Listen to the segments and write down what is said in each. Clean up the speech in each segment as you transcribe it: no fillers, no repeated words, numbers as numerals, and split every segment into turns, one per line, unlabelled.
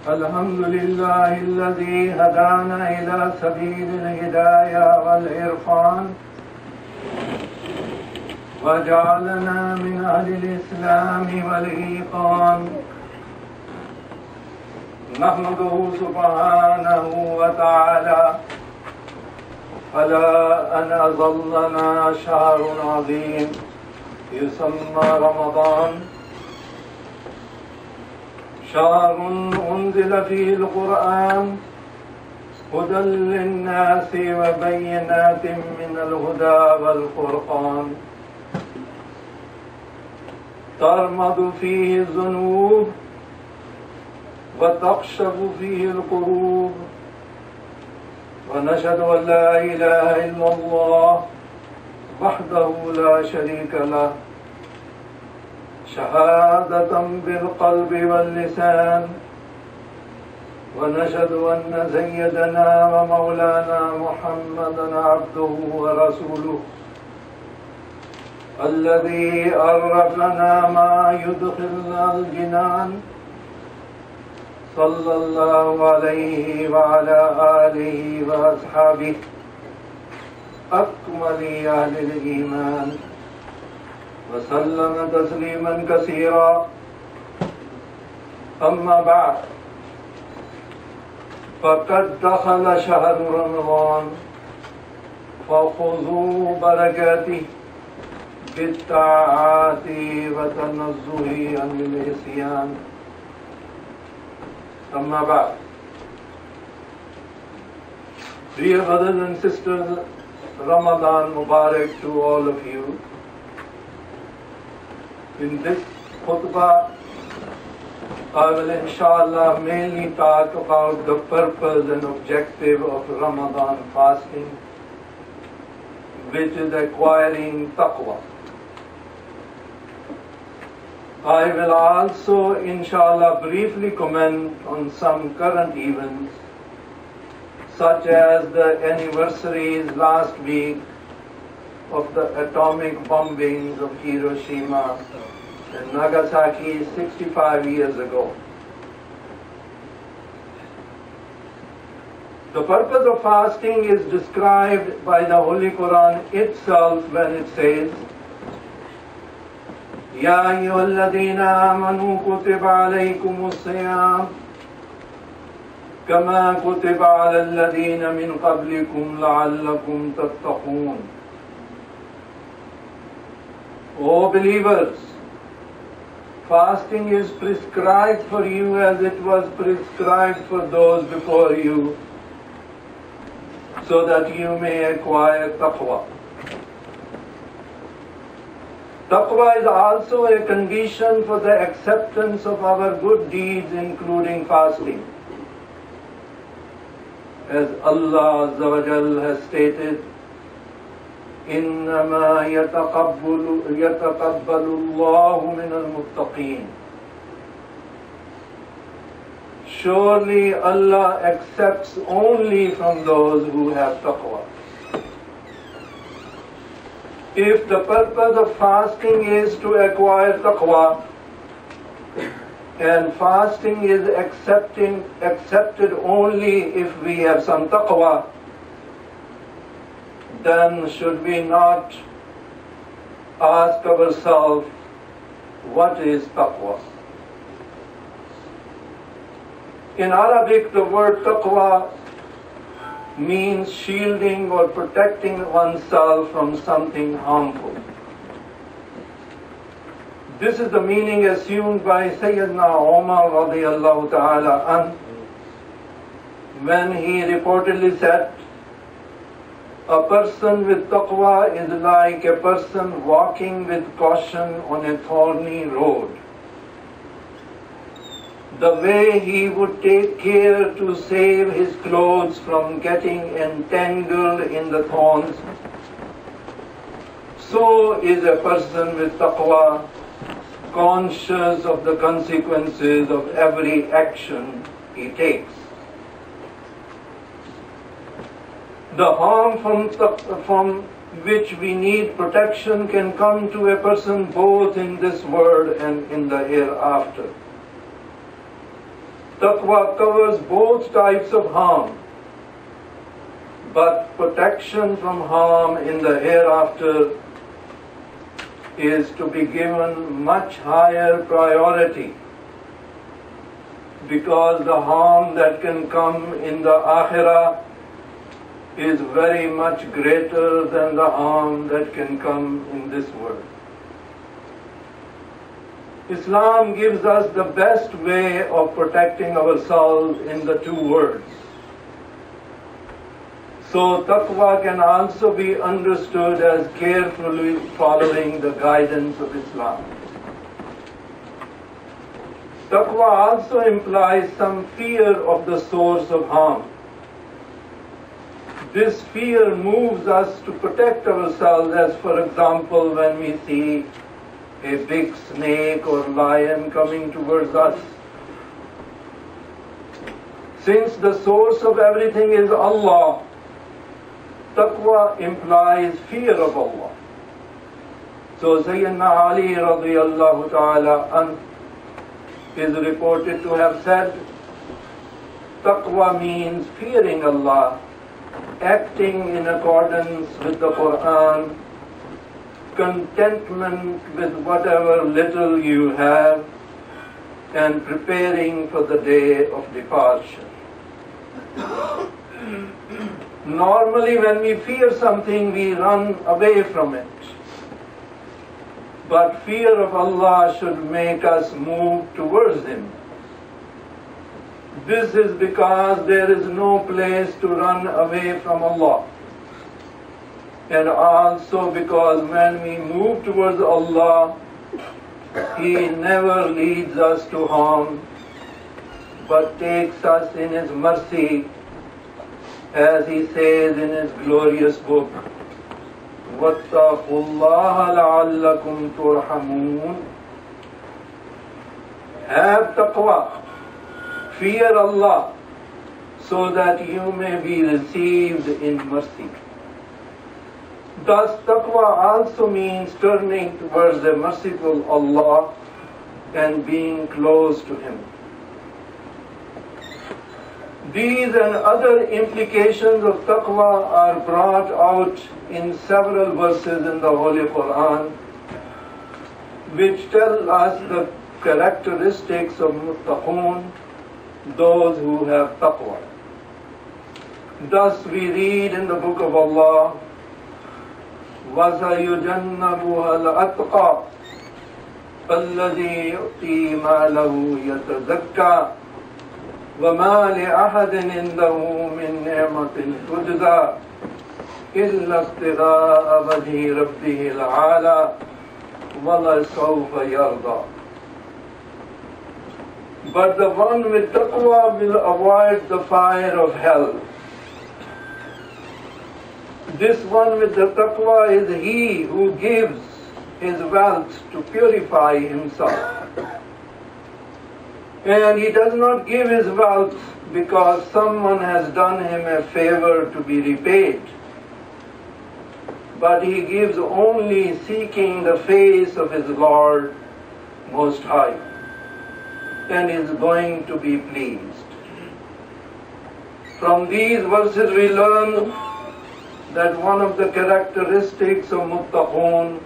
الحمد لله الذي هدانا إلى سبيل الهداية والعرفان وجعلنا من أهل الإسلام والإيقان نحمده سبحانه وتعالى على أن أظلنا شهر عظيم يسمى رمضان، شهر أنزل فيه القرآن هدى للناس وبينات من الهدى والفرقان، ترمد فيه الذنوب وتقشف فيه القلوب، ونشهد أن لا إله إلا الله وحده لا شريك له شهادة بالقلب واللسان، ونشهد أن سيدنا ومولانا محمدا عبده ورسوله الذي عرفنا ما يدخلنا الجنان، صلى الله عليه وعلى آله وأصحابه أكمل أهل الإيمان وسلم تسليما كثيرا. أما بعد، فقد دخل شهر رمضان فخذوا بركاته بالطاعات وتنزه عن العصيان. أما بعد, dear brothers and sisters, Ramadan Mubarak to all of you. In this khutbah, I will inshallah mainly talk about the purpose and objective of Ramadan fasting, which is acquiring taqwa. I will also inshallah briefly comment on some current events, such as the anniversaries last week of the atomic bombings of Hiroshima and Nagasaki 65 years ago. The purpose of fasting is described by the Holy Quran itself when it says, يا أيها الذين آمنوا كتب عليكم الصيام كما كتب على الذين من قبلكم لعلكم تتقون. O believers, fasting is prescribed for you as it was prescribed for those before you, so that you may acquire taqwa. Taqwa is also a condition for the acceptance of our good deeds, including fasting. As Allah Azza wa Jal has stated, إِنَّمَا يَتَقَبَّلُ اللَّهُ مِنَ الْمُتَّقِينَ. Surely Allah accepts only from those who have taqwa. If the purpose of fasting is to acquire taqwa, and fasting is accepted only if we have some taqwa, then should we not ask ourselves, what is taqwa? In Arabic, the word taqwa means shielding or protecting oneself from something harmful. This is the meaning assumed by Sayyidina Umar radiyallahu ta'ala an, when he reportedly said, a person with taqwa is like a person walking with caution on a thorny road. The way he would take care to save his clothes from getting entangled in the thorns, so is a person with taqwa, conscious of the consequences of every action he takes. The harm from which we need protection can come to a person both in this world and in the hereafter. Taqwa covers both types of harm, but protection from harm in the hereafter is to be given much higher priority, because the harm that can come in the akhirah is very much greater than the harm that can come in this world. Islam gives us the best way of protecting ourselves in the two worlds. So taqwa can also be understood as carefully following the guidance of Islam. Taqwa also implies some fear of the source of harm. This fear moves us to protect ourselves, as for example when we see a big snake or lion coming towards us. Since the source of everything is Allah, taqwa implies fear of Allah. So Sayyidina Ali radiyallahu ta'ala is reported to have said, taqwa means fearing Allah, acting in accordance with the Quran, contentment with whatever little you have, and preparing for the day of departure. Normally when we fear something, we run away from it. But fear of Allah should make us move towards Him. This is because there is no place to run away from Allah. And also because when we move towards Allah, He never leads us to harm, but takes us in His mercy, as He says in His glorious book, وَاتَّقُوا اللَّهَ لَعَلَّكُمْ تُرْحَمُونَ. Have taqwa, fear Allah, so that you may be received in mercy. Thus, taqwa also means turning towards the merciful Allah and being close to Him. These and other implications of taqwa are brought out in several verses in the Holy Quran, which tell us the characteristics of muttaqun, those who have taqwa. Thus we read in the book of Allah, وَسَيُجَنَّبُهَا الْأَتْقَى الَّذِي يُؤْتِي مَالَهُ يَتَزَكَّى وَمَا لِأَحَدٍ عِندَهُ مِنْ نِعْمَةٍ تُجْزَى إِلَّا ابْتِغَاءَ وَجْهِ رَبِّهِ الْأَعْلَى وَلَسَوْفَ يَرْضَى. But the one with taqwa will avoid the fire of hell. This one with the taqwa is he who gives his wealth to purify himself. And he does not give his wealth because someone has done him a favor to be repaid, but he gives only seeking the face of his Lord Most High, and is going to be pleased. From these verses we learn that one of the characteristics of muttaqun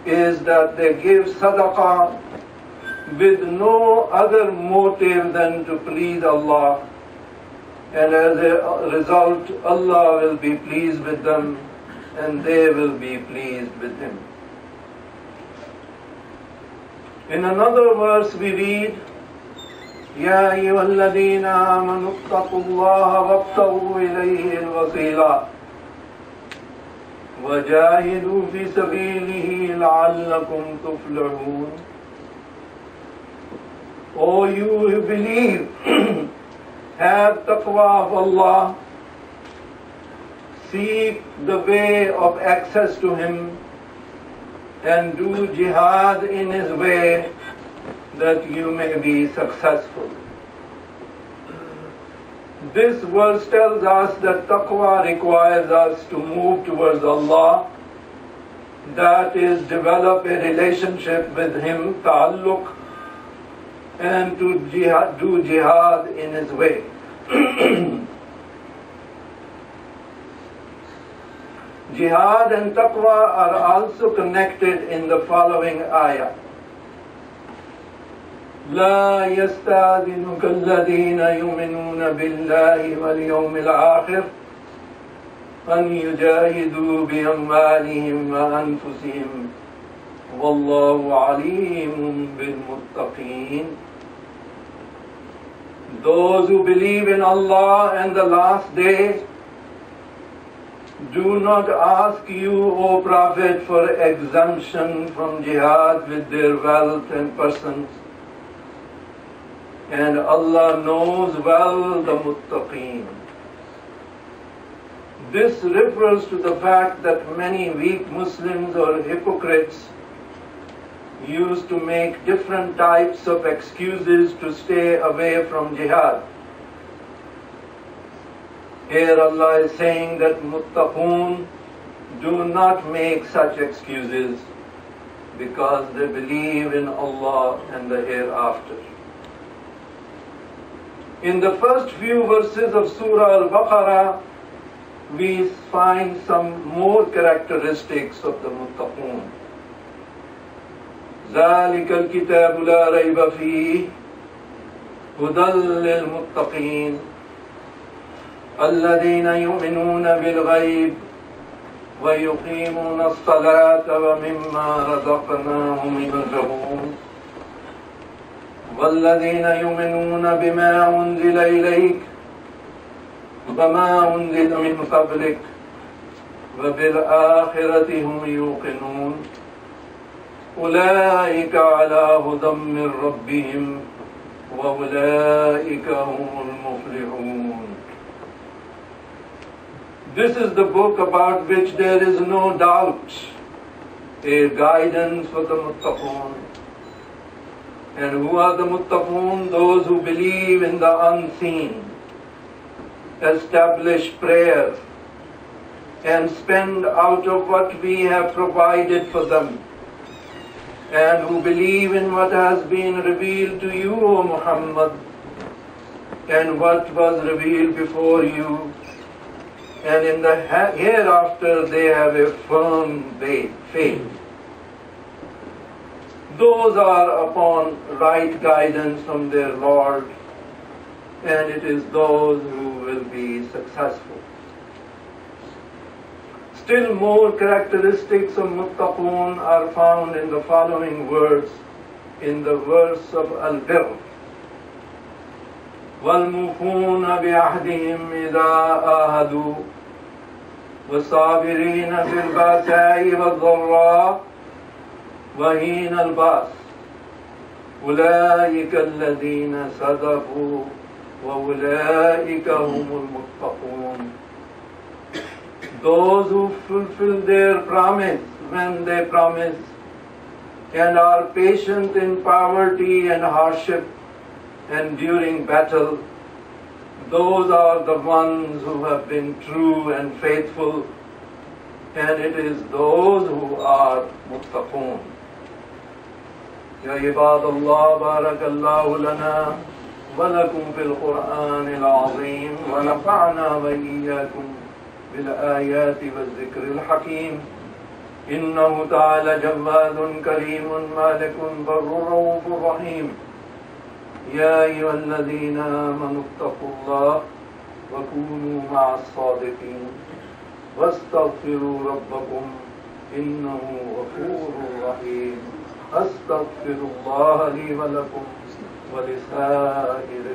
is that they give sadaqah with no other motive than to please Allah, and as a result Allah will be pleased with them and they will be pleased with Him. In another verse we read, يَا أَيُّهَا الَّذِينَ آمَنُوا اتَّقُوا اللَّهَ وَابْتَغُوا إِلَيْهِ الْوَسِيلَةَ وَجَاهِدُوا فِي سَبِيلِهِ لَعَلَّكُمْ تُفْلِحُونَ. O you who believe, have taqwa of Allah, seek the way of access to Him, and do jihad in His way, that you may be successful. This verse tells us that taqwa requires us to move towards Allah, that is, develop a relationship with Him, ta'alluq, and to do jihad in His way. Jihad and taqwa are also connected in the following ayah. لا يستأذنك الذين يؤمنون بالله واليوم الآخر أن يجاهدوا بأموالهم وأنفسهم والله عليم بالمتقين. Those who believe in Allah and the last day do not ask you, O Prophet, for exemption from jihad with their wealth and persons. And Allah knows well the muttaqeen. This refers to the fact that many weak Muslims or hypocrites used to make different types of excuses to stay away from jihad. Here Allah is saying that muttaqoon do not make such excuses because they believe in Allah and the hereafter. In the first few verses of Surah Al-Baqarah, we find some more characteristics of the muttaqoon. ذَلِكَ الْكِتَابُ لَا رَيْبَ فِيهِ هُدًى لِلْمُتَّقِينَ الَّذِينَ يُؤْمِنُونَ بِالْغَيْبِ وَيُقِيمُونَ الصَّلَاةَ وَمِمَّا رَزَقْنَاهُمْ يُنْفِقُونَ وَالَّذِينَ يُؤْمِنُونَ بِمَا أُنْزِلَ إِلَيْكَ وَمَا أُنْزِلَ مِنْ قَبْلِكَ وَبِالْآخِرَةِ هُمْ يُوقِنُونَ أُولَئِكَ عَلَى هُدًى مِّن رَّبِّهِمْ وَأُولَئِكَ هُمُ الْمُفْلِحُونَ. This is the book about which there is no doubt, a guidance for the muttaqoon. And who are the muttaqoon? Those who believe in the unseen, establish prayer, and spend out of what we have provided for them, and who believe in what has been revealed to you, O Muhammad, and what was revealed before you, and in the hereafter they have a firm faith. Those are upon right guidance from their Lord, and it is those who will be successful. Still more characteristics of muttaqoon are found in the following words, in the verse of Al-Birr. وَالْمُوفُونَ بِعَهْدِهِمْ إِذَا آهَدُوا وَالصَّابِرِينَ فِي الْبَأْسَاءِ وَالضَّرَّاءِ وَحِينَ الْبَأْسِ أُولَئِكَ الَّذِينَ صَدَقُوا وَأُولَئِكَ هُمُ الْمُتَّقُونَ. Those who fulfill their promise when they promise and are patient in poverty and hardship and during battle, those are the ones who have been true and faithful, and it is those who are muttaqoon. Ya ibadallah, barakallahu lana wa lakum fil Qur'an al-azim wa nafa'na wa iyyakum bil ayati wal dhikr al-hakim. Innahu ta'ala jawwadun kareemun malikun barrun raufur rahim. يا أيها الذين آمنوا اتقوا الله وكونوا مع الصادقين واستغفروا ربكم إنه غفور رحيم. أستغفر الله لي ولكم ولسائر